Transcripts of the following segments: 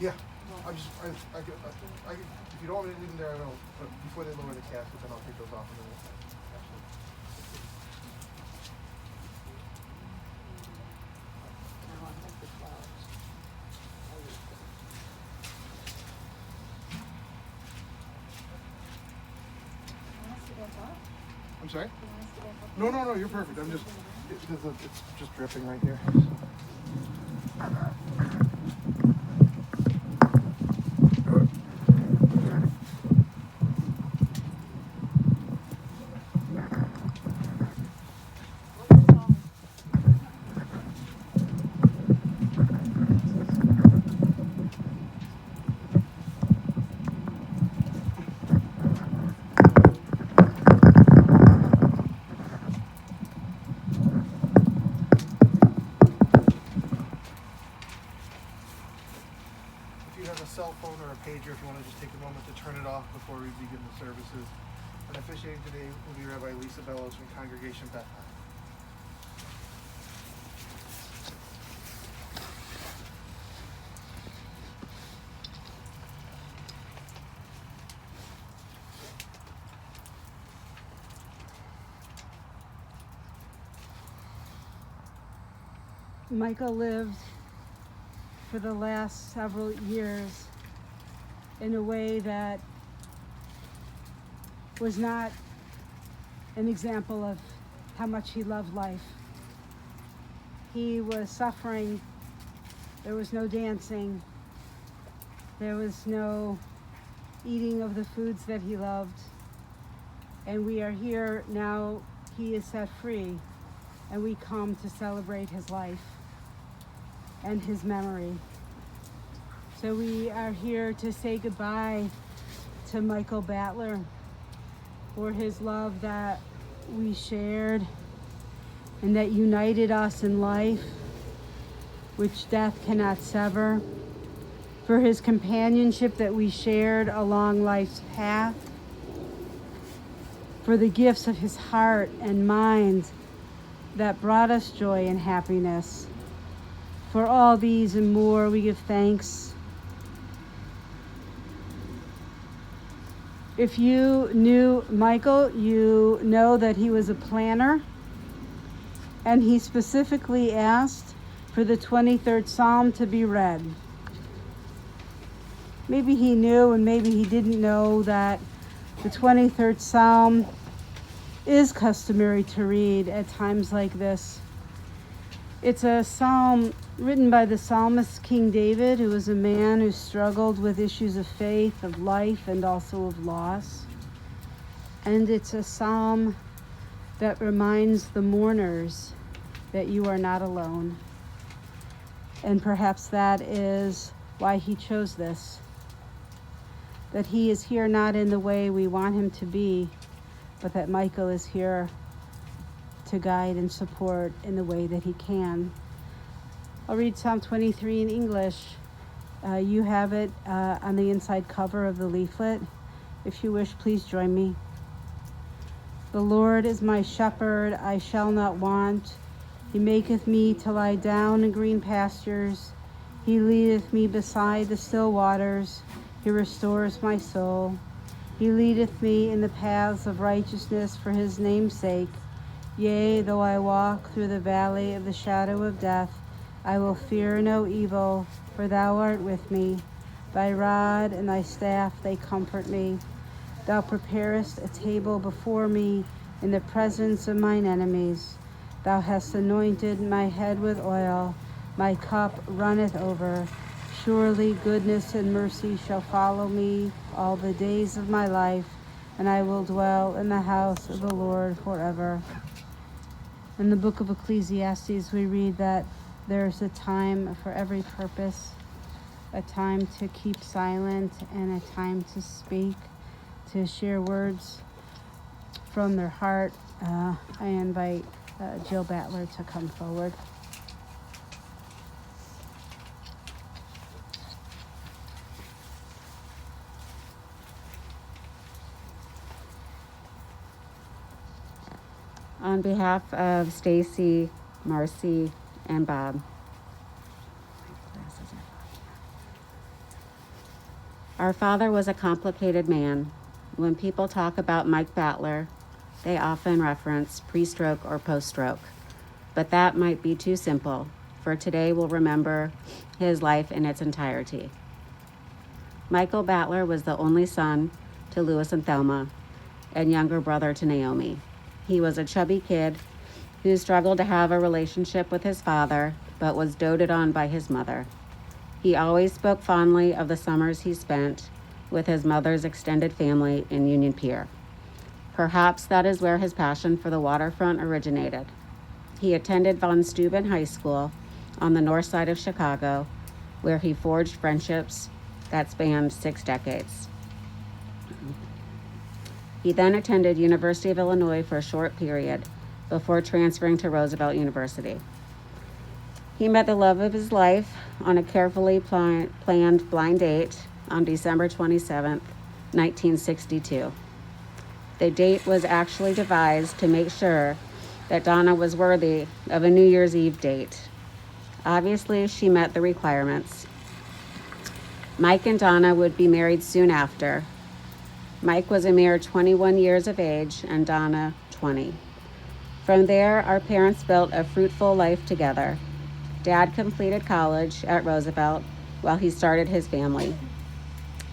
Yeah, if you don't want me to leave them there, I will. But before they lower the casket, then I'll take those off. And then I'm sorry? No, you're perfect. I'm just, it's just dripping right here. Cell phone or a pager if you want to just take a moment to turn it off before we begin the services. And officiating today will be Rabbi Lisa Bellows from Congregation Batler. Michael lived for the last several years in a way that was not an example of how much he loved life. He was suffering. There was no dancing. There was no eating of the foods that he loved. And we are here now. He is set free, and we come to celebrate his life and his memory. So we are here to say goodbye to Michael Batler for his love that we shared and that united us in life, which death cannot sever, for his companionship that we shared along life's path, for the gifts of his heart and mind that brought us joy and happiness. For all these and more, we give thanks. If you knew Michael, you know that he was a planner, and he specifically asked for the 23rd Psalm to be read. Maybe he knew and maybe he didn't know that the 23rd Psalm is customary to read at times like this. It's a psalm written by the psalmist King David, who was a man who struggled with issues of faith, of life, and also of loss. And it's a psalm that reminds the mourners that you are not alone. And perhaps that is why he chose this. That he is here not in the way we want him to be, but that Michael is here to guide and support in the way that he can. I'll read Psalm 23 in English. You have it on the inside cover of the leaflet. If you wish, please join me. The Lord is my shepherd, I shall not want. He maketh me to lie down in green pastures. He leadeth me beside the still waters. He restores my soul. He leadeth me in the paths of righteousness for his name's sake. Yea, though I walk through the valley of the shadow of death, I will fear no evil, for thou art with me. Thy rod and thy staff, they comfort me. Thou preparest a table before me in the presence of mine enemies. Thou hast anointed my head with oil. My cup runneth over. Surely goodness and mercy shall follow me all the days of my life, and I will dwell in the house of the Lord forever. In the book of Ecclesiastes, we read that there's a time for every purpose, a time to keep silent and a time to speak, to share words from their heart. I invite Jill Batler to come forward. On behalf of Stacy, Marcy, and Bob, our father was a complicated man. When people talk about Mike Batler, they often reference pre-stroke or post-stroke, but that might be too simple, for today we'll remember his life in its entirety. Michael Batler was the only son to Louis and Thelma, and younger brother to Naomi. He was a chubby kid who struggled to have a relationship with his father, but was doted on by his mother. He always spoke fondly of the summers he spent with his mother's extended family in Union Pier. Perhaps that is where his passion for the waterfront originated. He attended Von Steuben High School on the north side of Chicago, where he forged friendships that spanned 6 decades. He then attended University of Illinois for a short period before transferring to Roosevelt University. He met the love of his life on a carefully planned blind date on December 27th, 1962. The date was actually devised to make sure that Donna was worthy of a New Year's Eve date. Obviously, she met the requirements. Mike and Donna would be married soon after. Mike was a mere 21 years of age and Donna 20. From there, our parents built a fruitful life together. Dad completed college at Roosevelt while he started his family.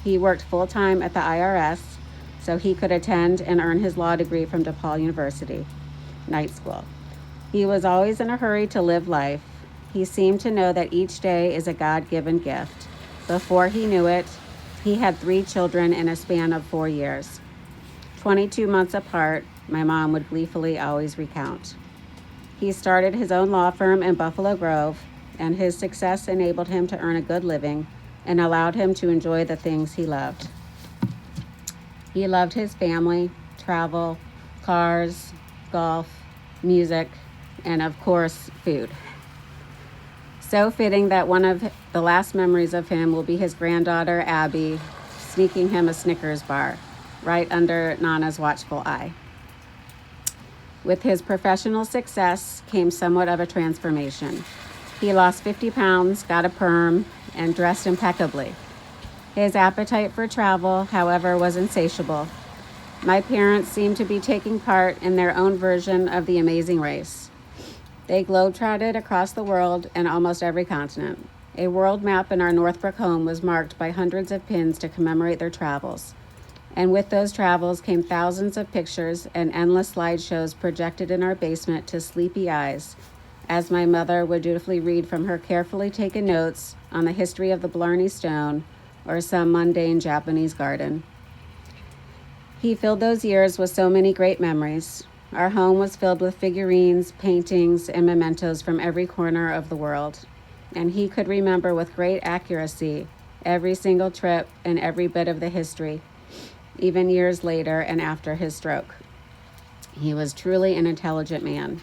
He worked full-time at the IRS so he could attend and earn his law degree from DePaul University, night school. He was always in a hurry to live life. He seemed to know that each day is a God-given gift. Before he knew it, he had 3 children in a span of 4 years. 22 months apart, my mom would gleefully always recount. He started his own law firm in Buffalo Grove, and his success enabled him to earn a good living and allowed him to enjoy the things he loved. He loved his family, travel, cars, golf, music, and of course, food. So fitting that one of the last memories of him will be his granddaughter, Abby, sneaking him a Snickers bar right under Nana's watchful eye. With his professional success came somewhat of a transformation. He lost 50 pounds, got a perm, and dressed impeccably. His appetite for travel, however, was insatiable. My parents seemed to be taking part in their own version of the Amazing Race. They globetrotted across the world and almost every continent. A world map in our Northbrook home was marked by hundreds of pins to commemorate their travels. And with those travels came thousands of pictures and endless slideshows projected in our basement to sleepy eyes, as my mother would dutifully read from her carefully taken notes on the history of the Blarney Stone or some mundane Japanese garden. He filled those years with so many great memories. Our home was filled with figurines, paintings, and mementos from every corner of the world, and he could remember with great accuracy every single trip and every bit of the history, even years later and after his stroke. He was truly an intelligent man.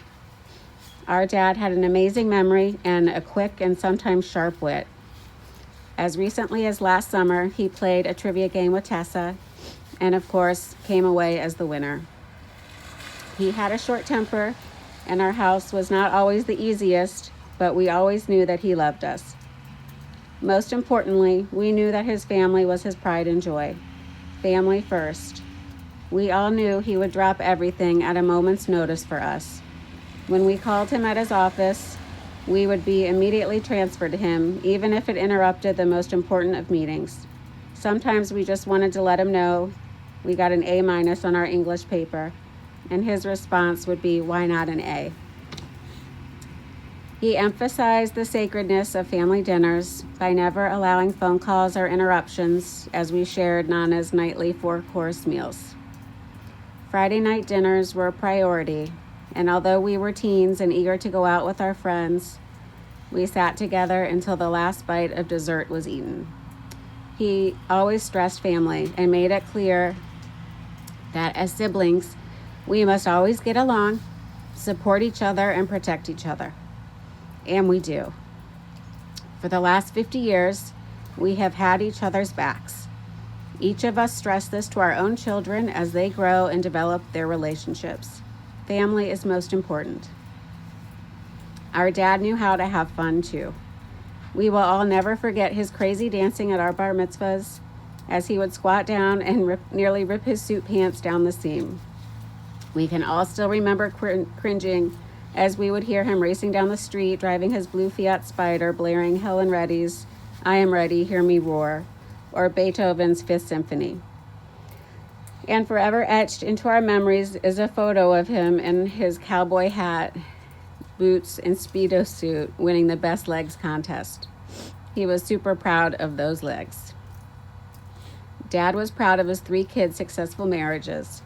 Our dad had an amazing memory and a quick and sometimes sharp wit. As recently as last summer, he played a trivia game with Tessa and, of course, came away as the winner. He had a short temper, and our house was not always the easiest, but we always knew that he loved us. Most importantly, we knew that his family was his pride and joy. Family first. We all knew he would drop everything at a moment's notice for us. When we called him at his office, we would be immediately transferred to him, even if it interrupted the most important of meetings. Sometimes we just wanted to let him know we got an A- on our English paper, and his response would be, "Why not an A?" He emphasized the sacredness of family dinners by never allowing phone calls or interruptions as we shared Nana's nightly 4-course meals. Friday night dinners were a priority, and although we were teens and eager to go out with our friends, we sat together until the last bite of dessert was eaten. He always stressed family and made it clear that as siblings, we must always get along, support each other, and protect each other. And we do. For the last 50 years, we have had each other's backs. Each of us stress this to our own children as they grow and develop their relationships. Family is most important. Our dad knew how to have fun too. We will all never forget his crazy dancing at our bar mitzvahs as he would squat down and nearly rip his suit pants down the seam. We can all still remember cringing as we would hear him racing down the street, driving his blue Fiat Spider, blaring Helen Reddy's "I Am Ready, Hear Me Roar," or Beethoven's Fifth Symphony. And forever etched into our memories is a photo of him in his cowboy hat, boots, and Speedo suit winning the best legs contest. He was super proud of those legs. Dad was proud of his 3 kids' successful marriages.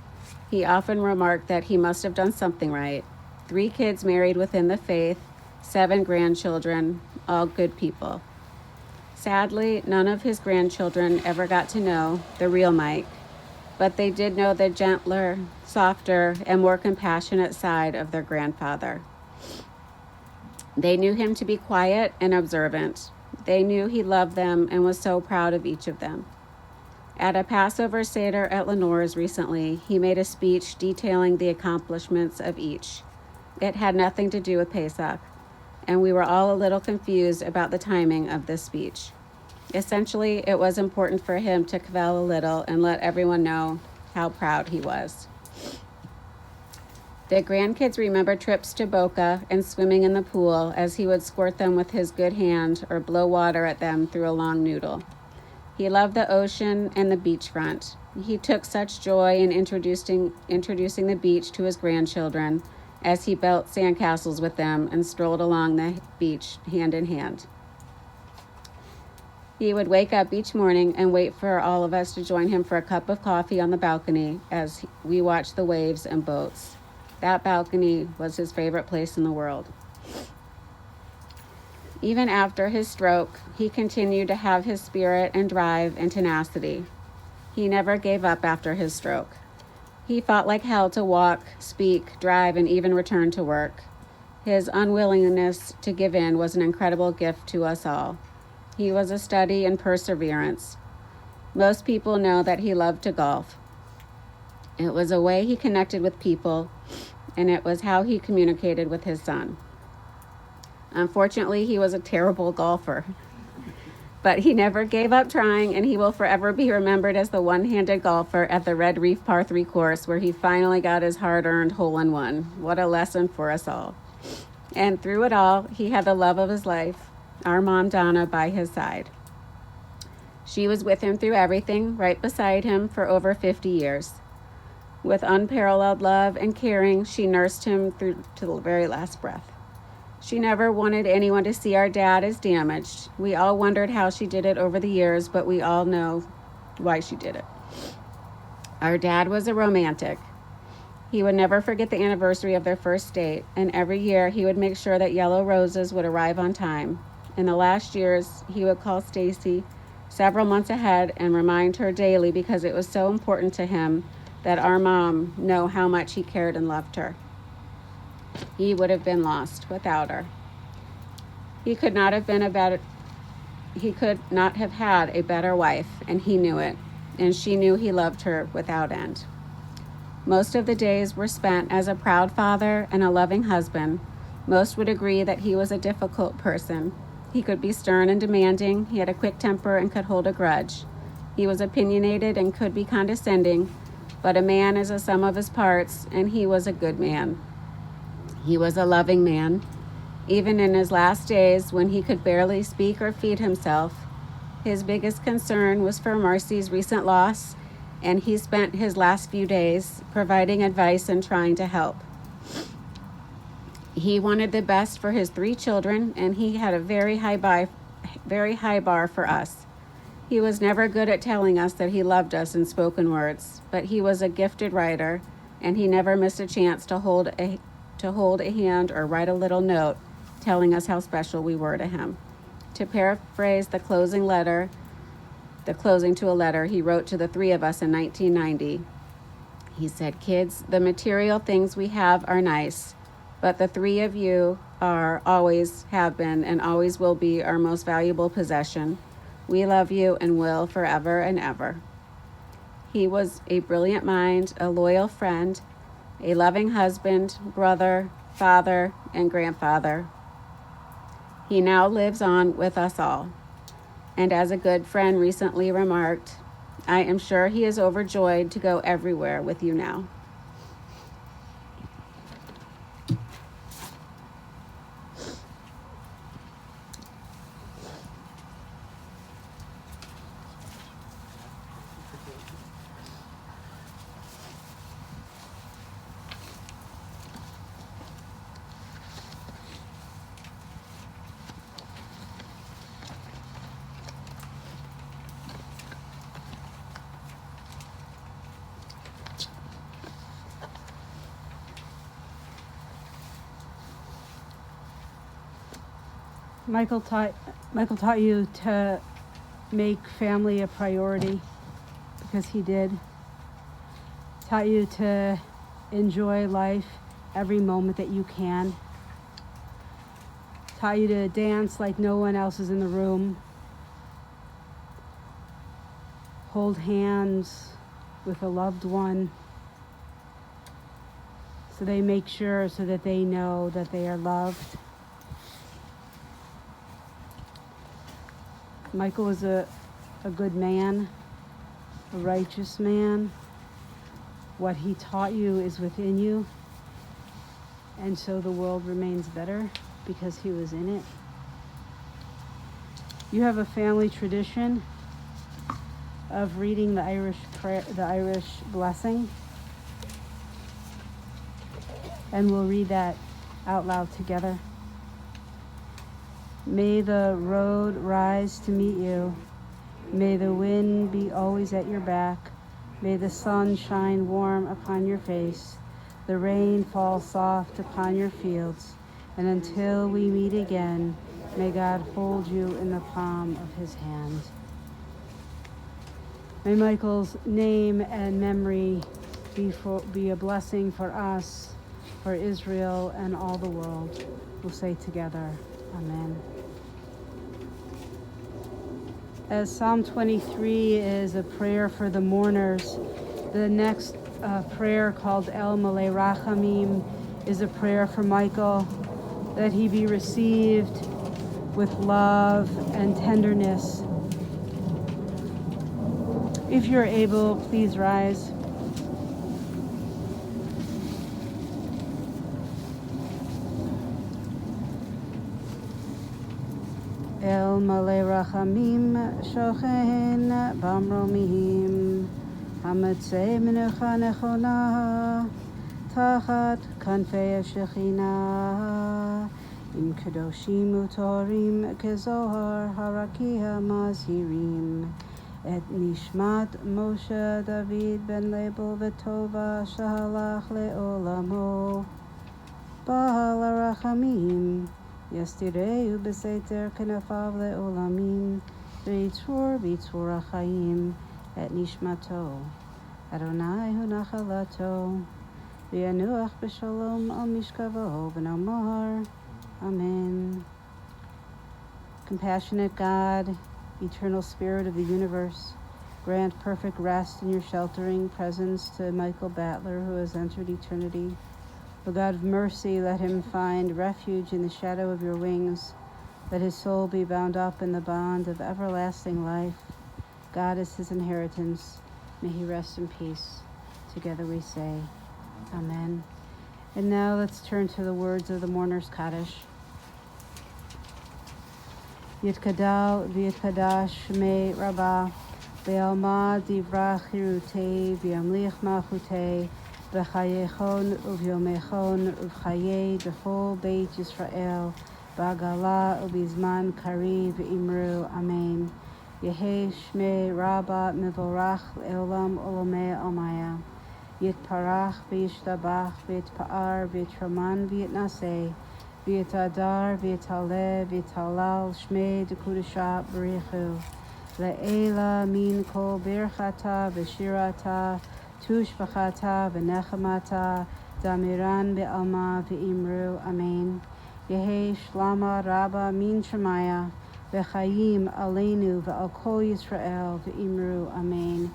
He often remarked that he must have done something right. 3 kids married within the faith, 7 grandchildren, all good people. Sadly, none of his grandchildren ever got to know the real Mike, but they did know the gentler, softer, and more compassionate side of their grandfather. They knew him to be quiet and observant. They knew he loved them and was so proud of each of them. At a Passover Seder at Lenore's recently, he made a speech detailing the accomplishments of each. It had nothing to do with Pesach, and we were all a little confused about the timing of this speech. Essentially, it was important for him to kvel a little and let everyone know how proud he was. The grandkids remember trips to Boca and swimming in the pool as he would squirt them with his good hand or blow water at them through a long noodle. He loved the ocean and the beachfront. He took such joy in introducing the beach to his grandchildren as he built sandcastles with them and strolled along the beach hand in hand. He would wake up each morning and wait for all of us to join him for a cup of coffee on the balcony as we watched the waves and boats. That balcony was his favorite place in the world. Even after his stroke, he continued to have his spirit and drive and tenacity. He never gave up after his stroke. He fought like hell to walk, speak, drive, and even return to work. His unwillingness to give in was an incredible gift to us all. He was a study in perseverance. Most people know that he loved to golf. It was a way he connected with people, and it was how he communicated with his son. Unfortunately, he was a terrible golfer. But he never gave up trying, and he will forever be remembered as the one-handed golfer at the Red Reef Par 3 course where he finally got his hard-earned hole-in-one. What a lesson for us all. And through it all, he had the love of his life, our mom Donna, by his side. She was with him through everything, right beside him for over 50 years. With unparalleled love and caring, she nursed him through to the very last breath. She never wanted anyone to see our dad as damaged. We all wondered how she did it over the years, but we all know why she did it. Our dad was a romantic. He would never forget the anniversary of their first date, and every year he would make sure that yellow roses would arrive on time. In the last years, he would call Stacy several months ahead and remind her daily because it was so important to him that our mom know how much he cared and loved her. He would have been lost without her. He could not have had a better wife, and he knew it, and she knew he loved her without end. Most of the days were spent as a proud father and a loving husband. Most would agree that he was a difficult person. He could be stern and demanding. He had a quick temper and could hold a grudge. He was opinionated and could be condescending, but a man is a sum of his parts, and he was a good man. He was a loving man. Even in his last days, when he could barely speak or feed himself, His biggest concern was for Marcy's recent loss, and he spent his last few days providing advice and trying to help. He wanted the best for his 3 children, and he had a very high bar for us. He was never good at telling us that he loved us in spoken words, but he was a gifted writer, and he never missed a chance to hold a hand or write a little note telling us how special we were to him. To paraphrase the closing to a letter he wrote to the 3 of us in 1990, he said, "Kids, the material things we have are nice, but the 3 of you always have been, and always will be our most valuable possession. We love you and will forever and ever." He was a brilliant mind, a loyal friend, a loving husband, brother, father, and grandfather. He now lives on with us all. And as a good friend recently remarked, I am sure he is overjoyed to go everywhere with you now. Michael taught you to make family a priority, because he did. Taught you to enjoy life every moment that you can. Taught you to dance like no one else is in the room. Hold hands with a loved one so that they know that they are loved. Michael was a good man, a righteous man. What he taught you is within you, and so the world remains better because he was in it. You have a family tradition of reading the Irish blessing, and we'll read that out loud together. May the road rise to meet you. May the wind be always at your back. May the sun shine warm upon your face. The rain fall soft upon your fields. And until we meet again, may God hold you in the palm of his hand. May Michael's name and memory be a blessing for us, for Israel, and all the world. We'll say together, Amen. As Psalm 23 is a prayer for the mourners, the next prayer, called El Malei Rachamim, is a prayer for Michael, that he be received with love and tenderness. If you're able, please rise. El Malei Rachamim Shochen Bamromim Hamatzei Menucha Nechona Tachat Kanfei Shechina Im Kedoshim Utorim Kezohar Harakia Mazirim Et Nishmat Moshe David Ben Lebel Vetova Shahalach Leolamo Baal Rachamim Yestireu beseter kenafav leolamim, veitzur b'itzur ha'chaim et nishmato. Adonai hu nachalato, v'yanuach b'shalom al mishkavo v'nomar. Amen. Compassionate God, eternal Spirit of the universe, grant perfect rest in your sheltering presence to Michael Batler, who has entered eternity. O God of mercy, let him find refuge in the shadow of your wings. Let his soul be bound up in the bond of everlasting life. God is his inheritance. May he rest in peace. Together we say, Amen. And now let's turn to the words of the mourner's Kaddish. Yitkadal v'yitkadash shmei Rabbah, Ve'alma divra chirutei v'yamlich malchutei, V'chayechon uvyomechon uvchayei b'chol Beit Yisrael, B'agala ubizman kariv imru, Amen. Yehi shmei Rabbah mivorach le'olam olamei almaya. Yitparach v'yishtabach v'yitpa'ar v'yitraman v'yitnaseh, v'yitadar v'yitaleh v'yitalal shmei dekudesha b'richu. Le'ela min kol birchata v'shirata tushbachata v'nechamata damiran be'alma v'imru, Amen. Yehi shlama rabba min shemaya v'chayim aleinu v'al kol Yisrael v'imru, Amen.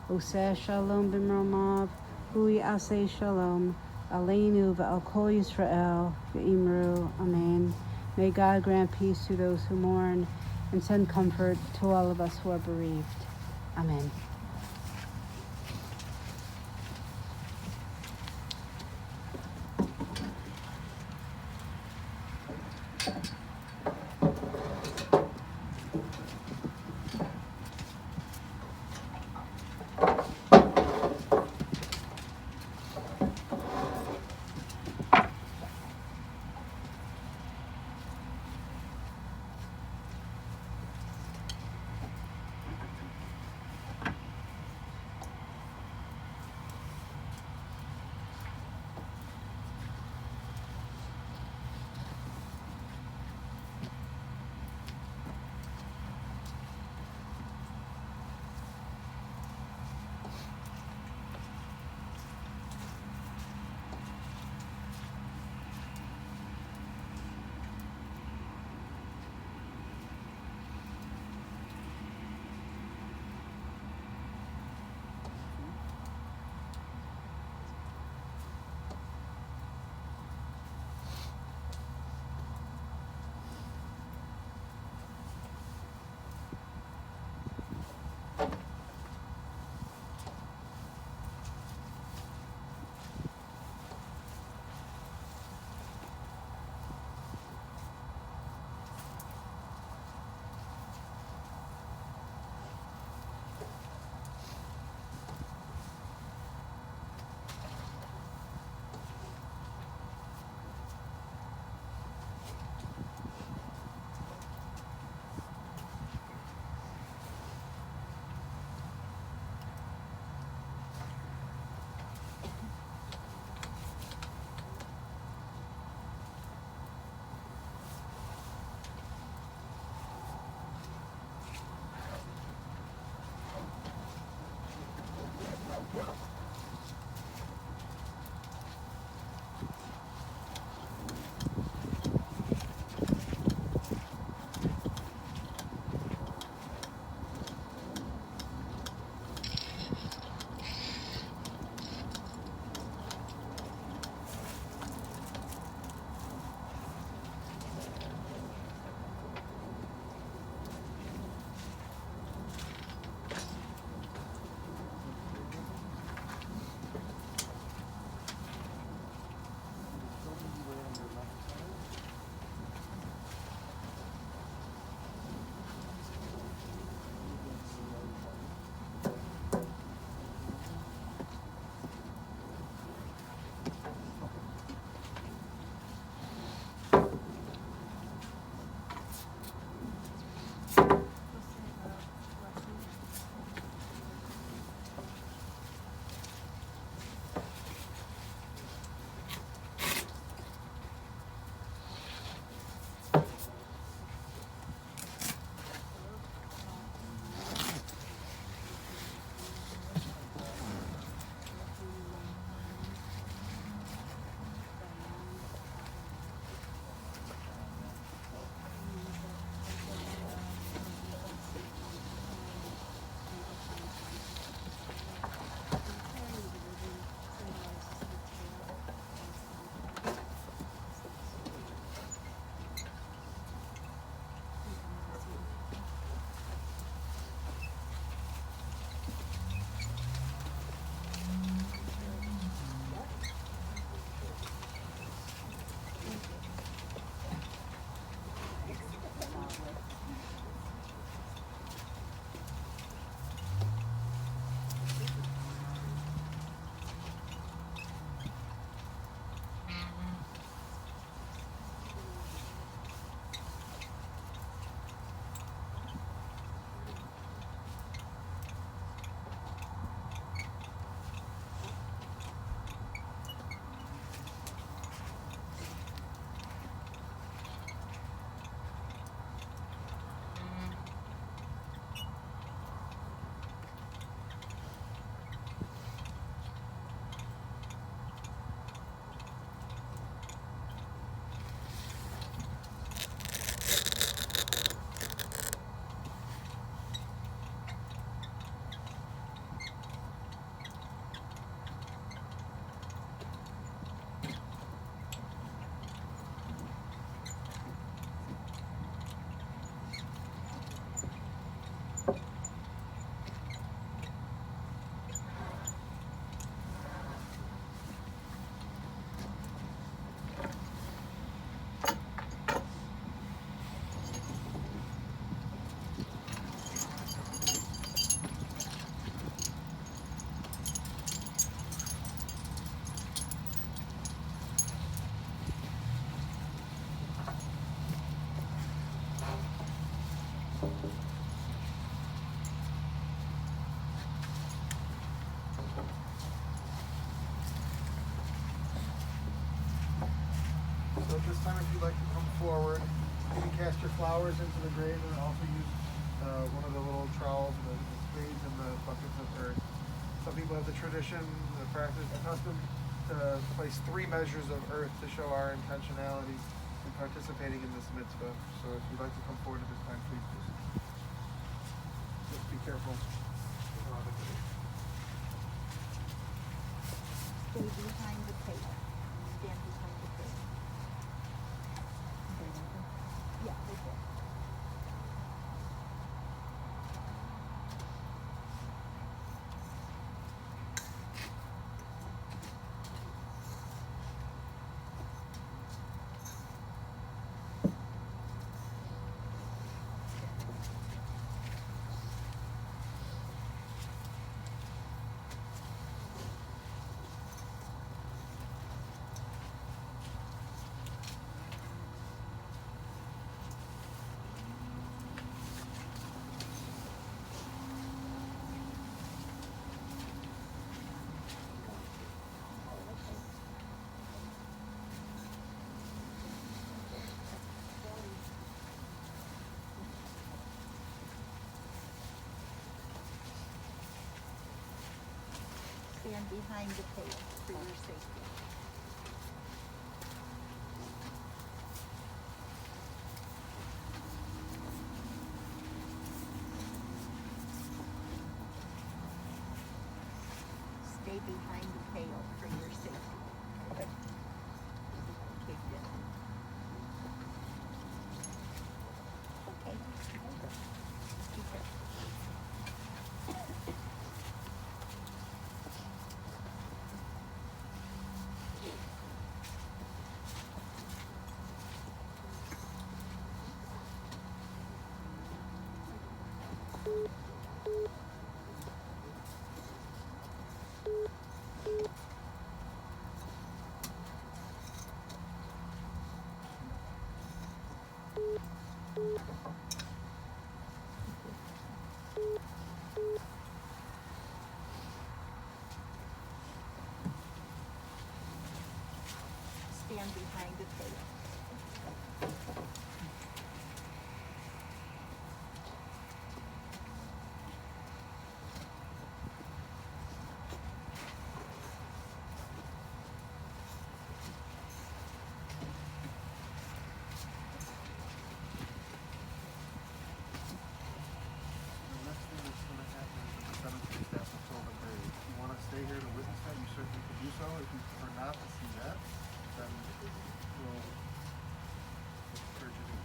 Oseh shalom b'mromav hui aseh shalom aleinu v'al kol Yisrael v'imru, Amen. May God grant peace to those who mourn and send comfort to all of us who are bereaved. Amen. this time, if you'd like to come forward, you can cast your flowers into the grave and also use one of the little trowels and the spades and the buckets of earth. Some people have the tradition, the practice, the custom to place 3 measures of earth to show our intentionality in participating in this mitzvah. So if you'd like to come forward at this time, please just be careful. Stay behind the table. Stand behind the table. Yeah, right there. Stand behind the table for your safety. Stay behind the pail for your safety. Okay. Okay, good. Okay. Keep it. Stand behind the table. The next thing that's going to happen is that the cemetery staff will fill the grave. If you want to stay here to witness that, you certainly can do so. If you prefer not to see that, then we'll encourage you to do.